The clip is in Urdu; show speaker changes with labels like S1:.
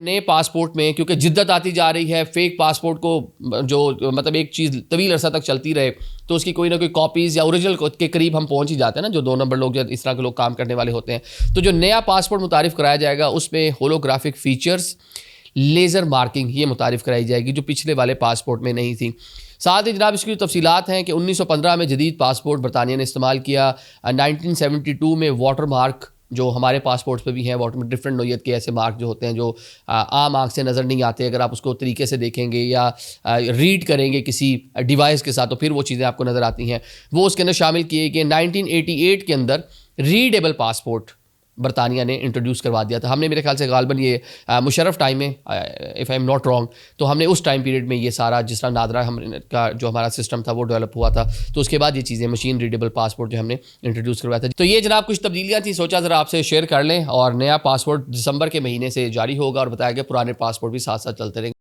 S1: نئے پاسپورٹ میں کیونکہ جدت آتی جا رہی ہے، فیک پاسپورٹ کو جو مطلب ایک چیز طویل عرصہ تک چلتی رہے تو اس کی کوئی نہ کوئی کاپیز یا اوریجنل کے قریب ہم پہنچ ہی جاتے ہیں نا، جو 2 نمبر لوگ جو اس طرح کے لوگ کام کرنے والے ہوتے ہیں. تو جو نیا پاسپورٹ متعارف کرایا جائے گا اس میں ہولوگرافک فیچرز، لیزر مارکنگ یہ متعارف کرائی جائے گی جو پچھلے والے پاسپورٹ میں نہیں تھی. ساتھ ہی جناب اس کی جو تفصیلات ہیں کہ 1915 میں جدید پاسپورٹ برطانیہ نے استعمال کیا. 1972 میں واٹر مارک جو ہمارے پاسپورٹس پہ بھی ہیں، واٹر میں ڈفرینٹ نوعیت کے ایسے مارک جو ہوتے ہیں جو عام آنکھ سے نظر نہیں آتے، اگر آپ اس کو طریقے سے دیکھیں گے یا ریڈ کریں گے کسی ڈیوائس کے ساتھ تو پھر وہ چیزیں آپ کو نظر آتی ہیں، وہ اس کے اندر شامل کیے گئے. 1988 کے اندر ریڈیبل پاسپورٹ برطانیہ نے انٹروڈیوس کروا دیا تھا. ہم نے میرے خیال سے غالباً یہ مشرف ٹائم میں، if I am not wrong, تو ہم نے اس ٹائم پیریڈ میں یہ سارا جس طرح نادرا ہم کا جو ہمارا سسٹم تھا وہ ڈیولپ ہوا تھا، تو اس کے بعد یہ چیزیں مشین ریڈیبل پاسپورٹ جو ہم نے انٹروڈیوس کروایا تھا. تو یہ جناب کچھ تبدیلیاں تھیں، سوچا ذرا آپ سے شیئر کر لیں. اور نیا پاسپورٹ دسمبر کے مہینے سے جاری ہوگا اور بتایا گیا پرانے پاسپورٹ بھی ساتھ ساتھ چلتے رہیں گے.